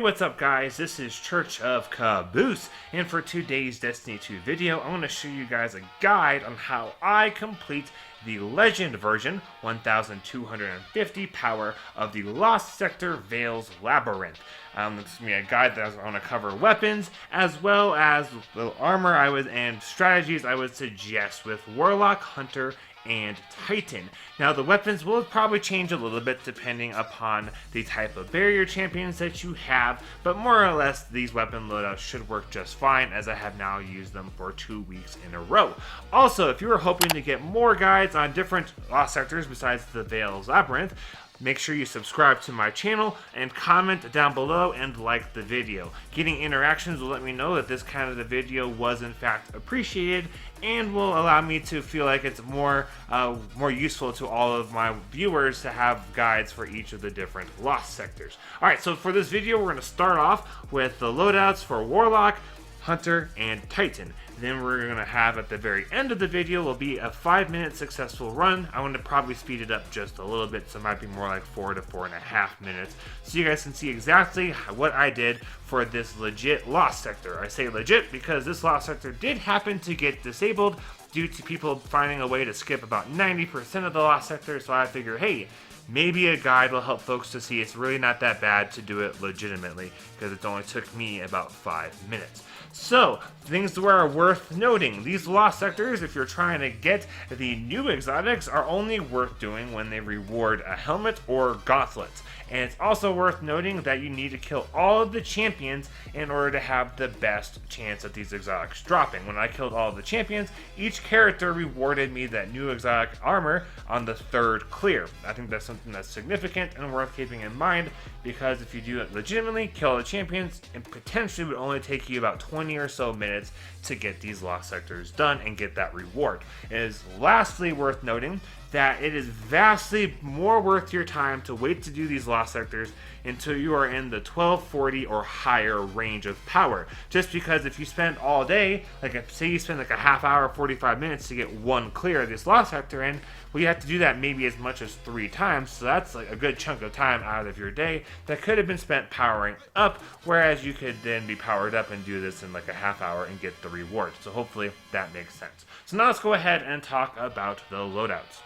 what's up guys, this is Church of Caboose, and for today's Destiny 2 video, I want to show you guys a guide on how I complete the Legend version, 1250 power of the Lost Sector Veles Labyrinth. It's going to be a guide that I want to cover weapons, as well as the armor and strategies I would suggest with Warlock, Hunter, and Titan. Now the weapons will probably change a little bit depending upon the type of barrier champions that you have, but more or less these weapon loadouts should work just fine, as I have now used them for 2 weeks in a row. Also, if you are hoping to get more guides on different Lost Sectors besides the Veles Labyrinth, make sure you subscribe to my channel and comment down below and like the video. Getting interactions will let me know that this kind of a video was in fact appreciated and will allow me to feel like it's more useful to all of my viewers to have guides for each of the different Lost Sectors. Alright, so for this video we're going to start off with the loadouts for Warlock, Hunter, and Titan. Then we're going to have at the very end of the video will be a 5-minute successful run. I want to probably speed it up just a little bit, so it might be more like 4 to 4.5 minutes, so you guys can see exactly what I did for this legit Lost Sector. I say legit because this Lost Sector did happen to get disabled due to people finding a way to skip about 90% of the Lost Sector, so I figure, hey, maybe a guide will help folks to see it's really not that bad to do it legitimately, because it only took me about 5 minutes. So, things that are worth noting. These Lost Sectors, if you're trying to get the new exotics, are only worth doing when they reward a helmet or gauntlets. And it's also worth noting that you need to kill all of the champions in order to have the best chance at these exotics dropping. When I killed all of the champions, each character rewarded me that new exotic armor on the 3rd clear. I think that's something that's significant and worth keeping in mind, because if you do it legitimately, kill the champions, it potentially would only take you about 20 or so minutes to get these Lost Sectors done and get that reward. It is lastly worth noting that it is vastly more worth your time to wait to do these Lost Sectors until you are in the 1240 or higher range of power. Just because if you spend all day, say you spend like a half hour, 45 minutes to get one clear of this Lost Sector in, well, you have to do that maybe as much as 3 times, so that's like a good chunk of time out of your day that could have been spent powering up, whereas you could then be powered up and do this in like a half hour and get the reward. So hopefully that makes sense. So now let's go ahead and talk about the loadouts.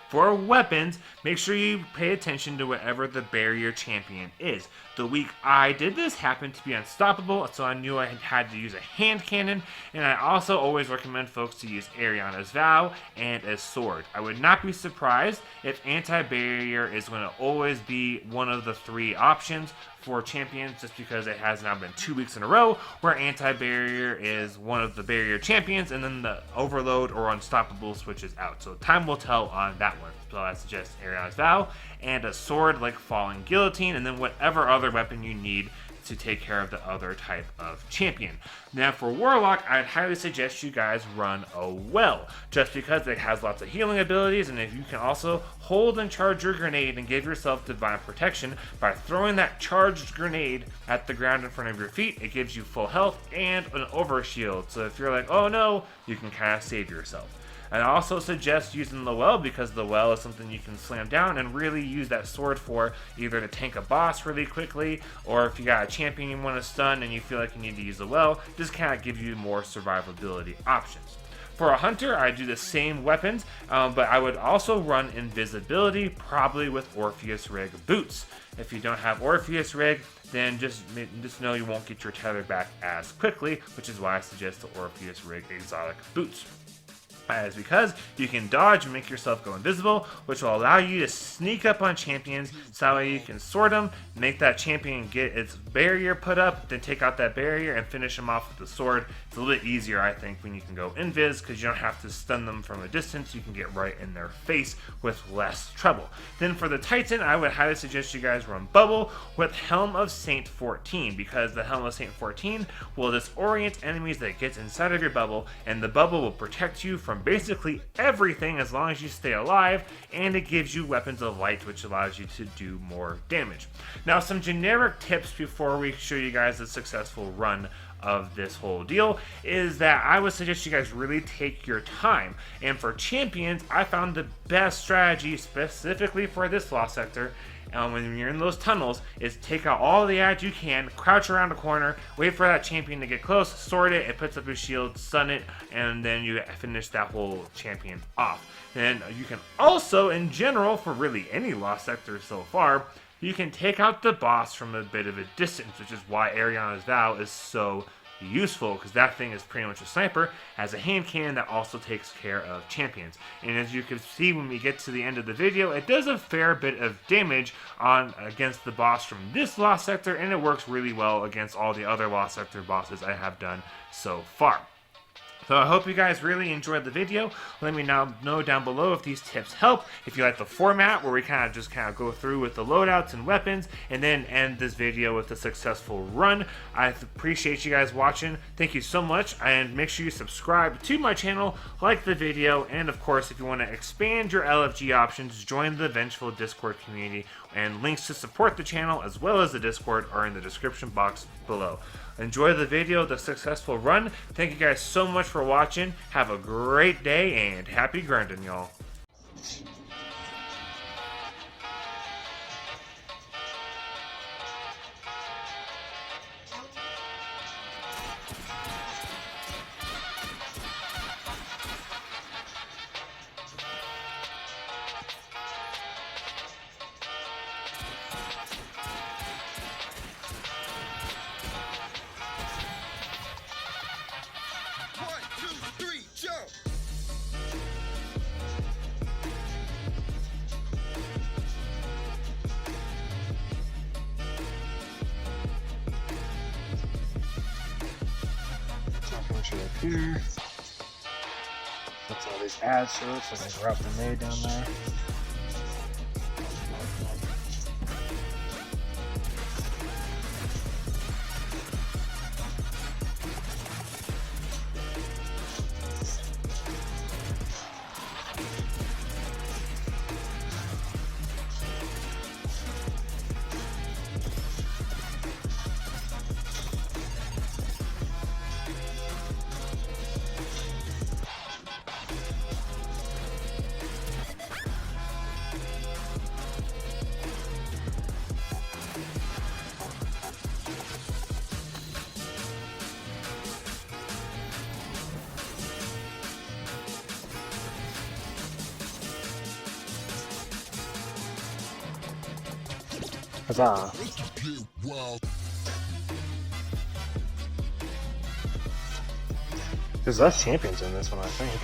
For weapons, make sure you pay attention to whatever the barrier champion is. The week I did this happened to be unstoppable, so I knew I had to use a hand cannon, and I also always recommend folks to use Ariana's Vow and a sword. I would not be surprised if anti-barrier is going to always be one of the 3 options for champions, just because it has now been 2 weeks in a row where anti-barrier is one of the barrier champions, and then the overload or unstoppable switches out. So time will tell on that one. So I suggest Ariana's Vow and a sword like Falling Guillotine, and then whatever other weapon you need to take care of the other type of champion. Now for Warlock, I'd highly suggest you guys run a well, just because it has lots of healing abilities, and if you can also hold and charge your grenade and give yourself divine protection by throwing that charged grenade at the ground in front of your feet, it gives you full health and an overshield, so if you're like, oh no, you can kind of save yourself. I also suggest using the well, because the well is something you can slam down and really use that sword for, either to tank a boss really quickly, or if you got a champion you want to stun and you feel like you need to use the well, just kind of give you more survivability options. For a hunter, I do the same weapons, but I would also run invisibility, probably with Orpheus Rig boots. If you don't have Orpheus Rig, then just know you won't get your tether back as quickly, which is why I suggest the Orpheus Rig exotic boots. That is because you can dodge and make yourself go invisible, which will allow you to sneak up on champions, so that way you can sort them, make that champion get its barrier put up, then take out that barrier and finish them off with the sword. It's a little bit easier, I think, when you can go invis, because you don't have to stun them from a distance. You can get right in their face with less trouble. Then for the Titan, I would highly suggest you guys run Bubble with Helm of Saint 14, because the Helm of Saint 14 will disorient enemies that gets inside of your bubble, and the bubble will protect you from basically everything as long as you stay alive, and it gives you weapons of light, which allows you to do more damage. Now, some generic tips before we show you guys a successful run of this whole deal is that I would suggest you guys really take your time. And for champions, I found the best strategy specifically for this Lost Sector and when you're in those tunnels, is take out all the ads you can, crouch around a corner, wait for that champion to get close, sword it puts up your shield, stun it, and then you finish that whole champion off. Then you can also, in general, for really any lost sector so far, you can take out the boss from a bit of a distance, which is why Ariana's Vow is so useful, because that thing is pretty much a sniper, has a hand cannon that also takes care of champions. And as you can see when we get to the end of the video, it does a fair bit of damage against the boss from this lost sector, and it works really well against all the other lost sector bosses I have done so far. So I hope you guys really enjoyed the video. Let me now know down below if these tips help. If you like the format where we kind of go through with the loadouts and weapons and then end this video with a successful run. I appreciate you guys watching. Thank you so much, and make sure you subscribe to my channel, like the video, and of course if you want to expand your LFG options, join the Vengeful Discord community, and links to support the channel as well as the Discord are in the description box below. Enjoy the video, the successful run. Thank you guys so much for watching. Have a great day and happy grinding, y'all. Up here. That's all these ads show, so they drop the nade down there. Huzzah. There's less champions in this one, I think.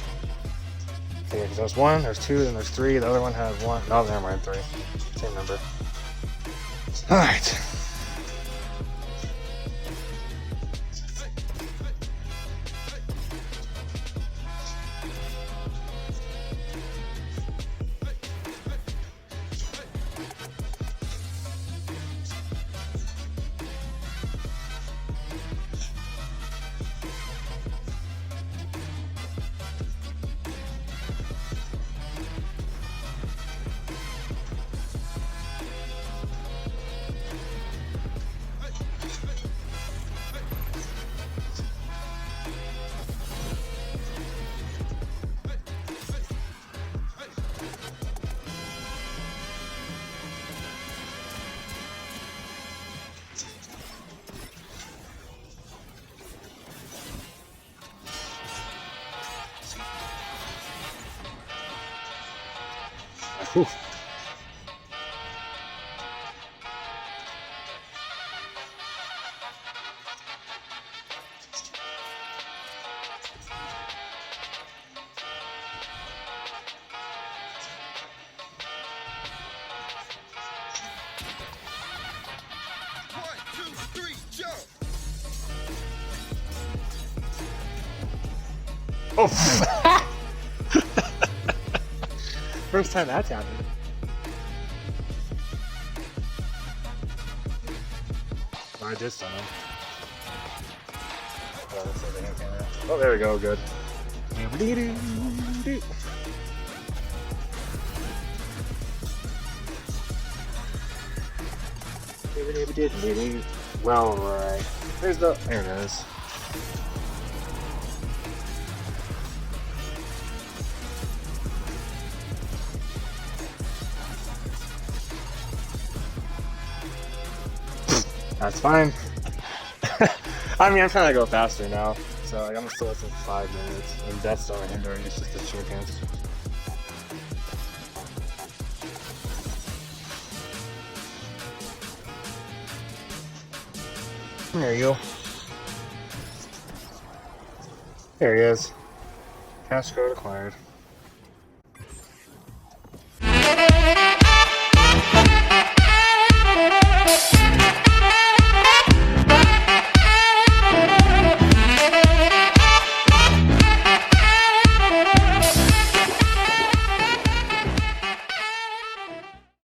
Yeah, because there's one, there's two, then there's three. The other one had one. No, never mind, three. Same number. Alright. Whew. Oh! First time that's happened. I just saw him. Oh, there we go, good. Well, right. There it is. That's fine. I mean, I'm trying to go faster now. So like, I'm still at 5 minutes. And that's not hindering, it's just the chickens. There you go. There he is. Cash code acquired.